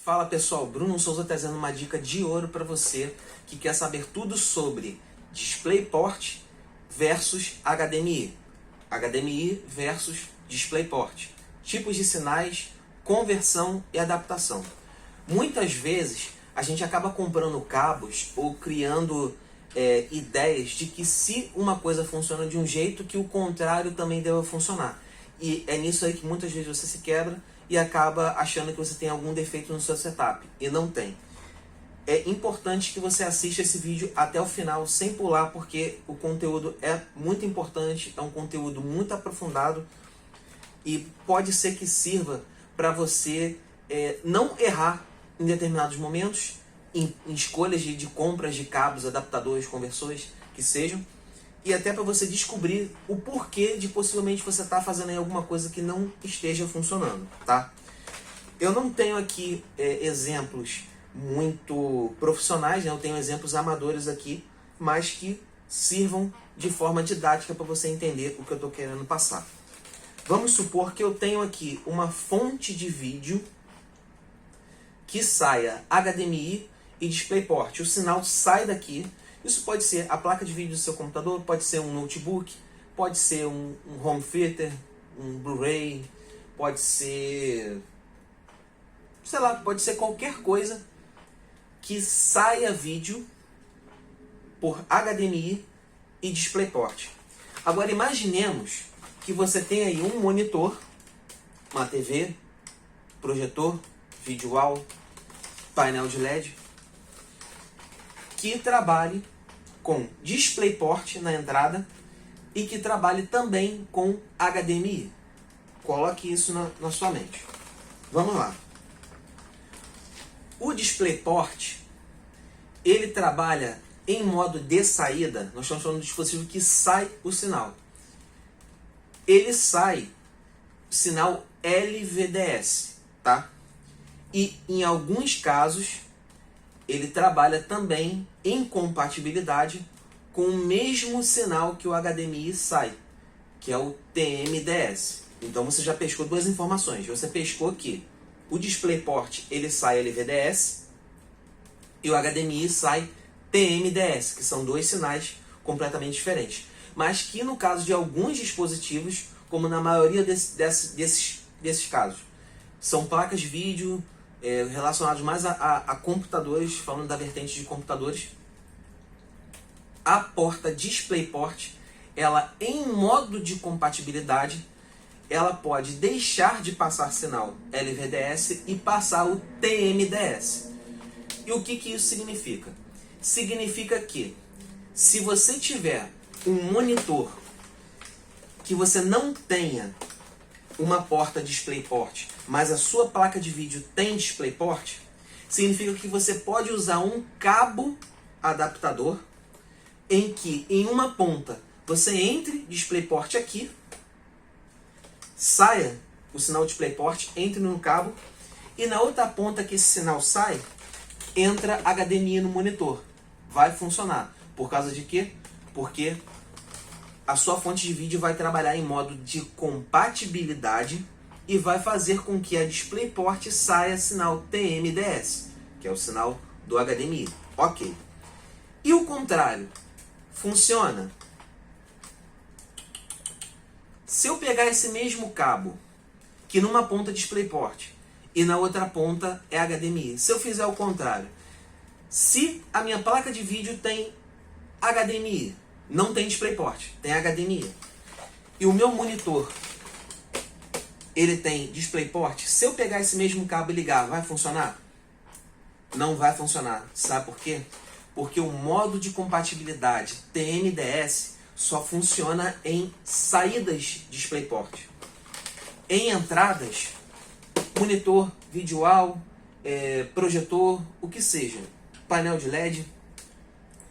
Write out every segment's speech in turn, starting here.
Fala pessoal, Bruno Souza trazendo uma dica de ouro para você que quer saber tudo sobre DisplayPort versus HDMI. HDMI versus DisplayPort. Tipos de sinais, conversão e adaptação. Muitas vezes a gente acaba comprando cabos ou criando ideias de que se uma coisa funciona de um jeito, que o contrário também deva funcionar. E é nisso aí que muitas vezes você se quebra e acaba achando que você tem algum defeito no seu setup, e não tem. É importante que você assista esse vídeo até o final, sem pular, porque o conteúdo é muito importante, é um conteúdo muito aprofundado, e pode ser que sirva para você não errar em determinados momentos, em escolhas de compras de cabos, adaptadores, conversores, que sejam, e até para você descobrir o porquê de possivelmente você estar fazendo aí alguma coisa que não esteja funcionando, tá? Eu não tenho aqui exemplos muito profissionais, né? Eu tenho exemplos amadores aqui, mas que sirvam de forma didática para você entender o que eu estou querendo passar. Vamos supor que eu tenho aqui uma fonte de vídeo que saia HDMI e DisplayPort. O sinal sai daqui. Isso pode ser a placa de vídeo do seu computador, pode ser um notebook, pode ser um home theater, um Blu-ray, pode ser, sei lá, pode ser qualquer coisa que saia vídeo por HDMI e DisplayPort. Agora imaginemos que você tem aí um monitor, uma TV, projetor, vídeo wall, painel de LED, que trabalhe com DisplayPort na entrada e que trabalhe também com HDMI. Coloque isso na sua mente. Vamos lá. O DisplayPort, ele trabalha em modo de saída. Nós estamos falando do dispositivo que sai o sinal. Ele sai sinal LVDS, tá? E em alguns casos ele trabalha também em compatibilidade com o mesmo sinal que o HDMI sai, que é o TMDS. Então você já pescou duas informações. Você pescou que o DisplayPort ele sai LVDS e o HDMI sai TMDS, que são dois sinais completamente diferentes. Mas que no caso de alguns dispositivos, como na maioria desses casos, são placas de vídeo relacionados mais a computadores, falando da vertente de computadores, a porta DisplayPort, ela em modo de compatibilidade, ela pode deixar de passar sinal LVDS e passar o TMDS. E o que isso significa? Significa que se você tiver um monitor que você não tenha uma porta DisplayPort, mas a sua placa de vídeo tem DisplayPort, significa que você pode usar um cabo adaptador em que em uma ponta você entre DisplayPort aqui, saia o sinal DisplayPort, entre no cabo, e na outra ponta que esse sinal sai, entra HDMI no monitor. Vai funcionar. Por causa de quê? Porque a sua fonte de vídeo vai trabalhar em modo de compatibilidade e vai fazer com que a DisplayPort saia sinal TMDS, que é o sinal do HDMI. Ok. E o contrário? Funciona? Se eu pegar esse mesmo cabo, que numa ponta é DisplayPort e na outra ponta é HDMI, se eu fizer o contrário, se a minha placa de vídeo tem HDMI, não tem DisplayPort, tem HDMI, e o meu monitor ele tem DisplayPort, se eu pegar esse mesmo cabo e ligar, vai funcionar? Não vai funcionar. Sabe por quê? Porque o modo de compatibilidade TMDS só funciona em saídas DisplayPort. Em entradas, monitor, vídeo wall, projetor, o que seja, painel de LED,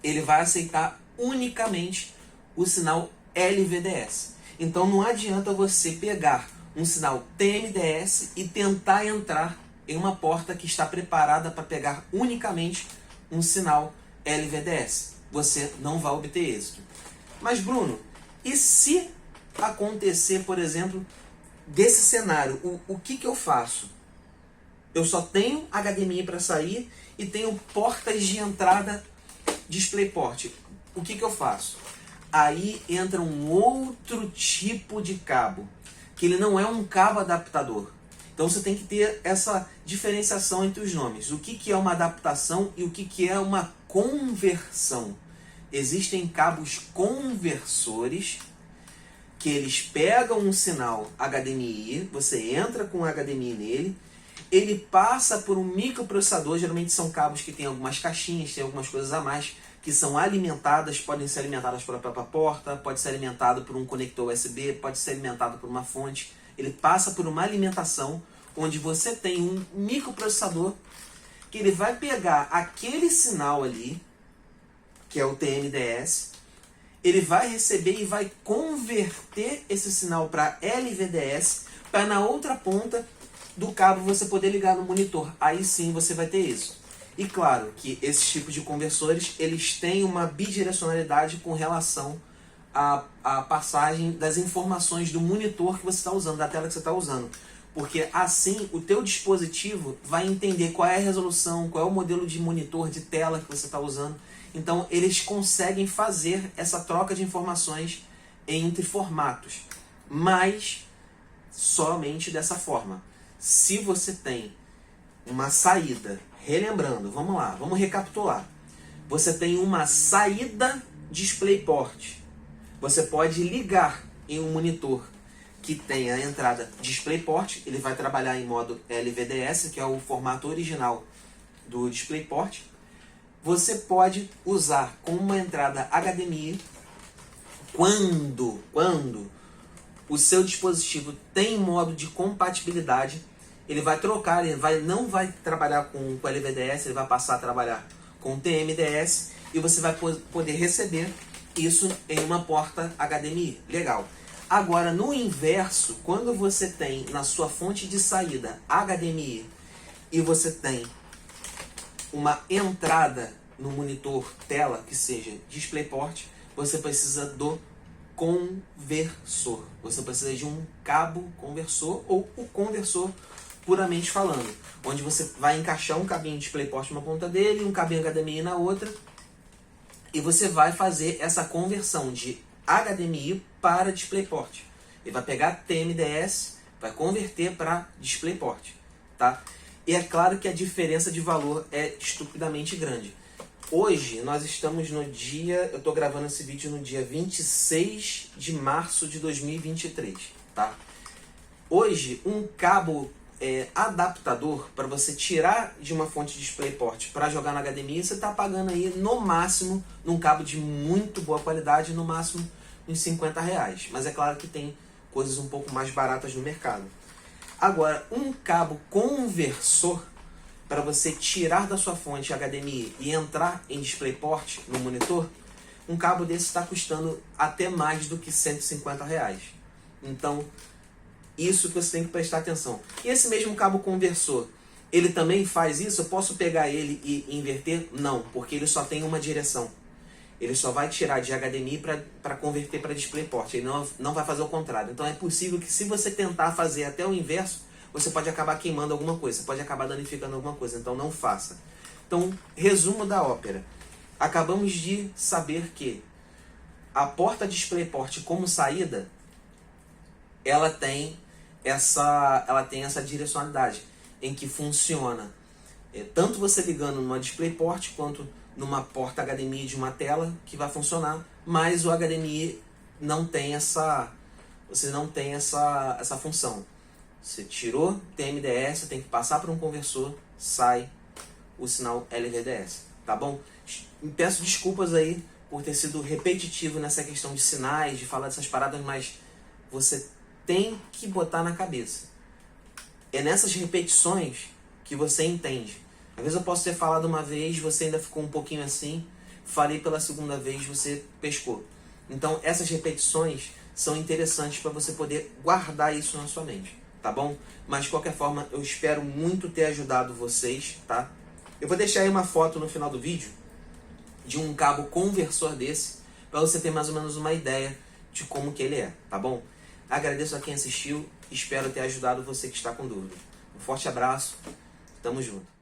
ele vai aceitar unicamente o sinal LVDS. Então não adianta você pegar um sinal TMDS e tentar entrar em uma porta que está preparada para pegar unicamente um sinal LVDS. Você não vai obter êxito. Mas Bruno, e se acontecer, por exemplo, desse cenário, o que eu faço? eu só tenho HDMI para sair e tenho portas de entrada DisplayPort. O que eu faço? Aí entra um outro tipo de cabo, que ele não é um cabo adaptador. Então você tem que ter essa diferenciação entre os nomes. O que é uma adaptação e o que é uma conversão. Existem cabos conversores que eles pegam um sinal HDMI, você entra com HDMI nele, ele passa por um microprocessador, geralmente são cabos que tem algumas caixinhas, tem algumas coisas a mais, que são alimentadas, podem ser alimentadas pela própria porta, pode ser alimentado por um conector USB, pode ser alimentado por uma fonte. Ele passa por uma alimentação onde você tem um microprocessador que ele vai pegar aquele sinal ali, que é o TMDS, ele vai receber e vai converter esse sinal para LVDS, para na outra ponta do cabo você poder ligar no monitor. Aí sim você vai ter isso. E claro que esses tipos de conversores, eles têm uma bidirecionalidade com relação à passagem das informações do monitor que você está usando, da tela que você está usando. Porque assim o teu dispositivo vai entender qual é a resolução, qual é o modelo de monitor, de tela que você está usando. Então eles conseguem fazer essa troca de informações entre formatos, mas somente dessa forma. Se você tem uma saída, relembrando, vamos lá, vamos recapitular. Você tem uma saída DisplayPort. Você pode ligar em um monitor que tem a entrada DisplayPort, ele vai trabalhar em modo LVDS, que é o formato original do DisplayPort. Você pode usar como uma entrada HDMI quando o seu dispositivo tem modo de compatibilidade. Ele vai trocar, não vai trabalhar com LVDS, ele vai passar a trabalhar com TMDS e você vai poder receber isso em uma porta HDMI. Legal. Agora, no inverso, quando você tem na sua fonte de saída HDMI e você tem uma entrada no monitor tela que seja DisplayPort, você precisa do conversor. Você precisa de um cabo conversor ou o conversor puramente falando, onde você vai encaixar um cabinho DisplayPort numa ponta dele, um cabinho HDMI na outra, e você vai fazer essa conversão de HDMI para DisplayPort. Ele vai pegar TMDS, vai converter para DisplayPort, tá? E é claro que a diferença de valor é estupidamente grande. Hoje nós estamos no dia, eu estou gravando esse vídeo no dia 26 de março de 2023, tá? Hoje um cabo adaptador para você tirar de uma fonte de DisplayPort para jogar no HDMI, você está pagando aí no máximo, num cabo de muito boa qualidade, no máximo uns R$50. Mas é claro que tem coisas um pouco mais baratas no mercado. Agora, um cabo conversor para você tirar da sua fonte HDMI e entrar em DisplayPort no monitor, um cabo desse está custando até mais do que R$150. Então, isso que você tem que prestar atenção. E esse mesmo cabo conversor, ele também faz isso? Eu posso pegar ele e inverter? Não, porque ele só tem uma direção. Ele só vai tirar de HDMI para converter para DisplayPort. Ele não vai fazer o contrário. Então é possível que se você tentar fazer até o inverso, você pode acabar queimando alguma coisa, você pode acabar danificando alguma coisa. Então não faça. Então, resumo da ópera. Acabamos de saber que a porta DisplayPort como saída, ela tem essa direcionalidade em que funciona tanto você ligando numa DisplayPort quanto numa porta HDMI de uma tela que vai funcionar, mas o HDMI não tem essa função. Você tirou TMDS, tem que passar por um conversor, sai o sinal LVDS, tá bom? Peço desculpas aí por ter sido repetitivo nessa questão de sinais, de falar dessas paradas, mas você tem que botar na cabeça. É nessas repetições que você entende. Às vezes eu posso ter falado uma vez, você ainda ficou um pouquinho assim, falei pela segunda vez, você pescou. Então essas repetições são interessantes para você poder guardar isso na sua mente, tá bom? Mas de qualquer forma, eu espero muito ter ajudado vocês, tá? Eu vou deixar aí uma foto no final do vídeo de um cabo conversor desse, para você ter mais ou menos uma ideia de como que ele é, tá bom? Agradeço a quem assistiu, espero ter ajudado você que está com dúvida. Um forte abraço, Tamo junto.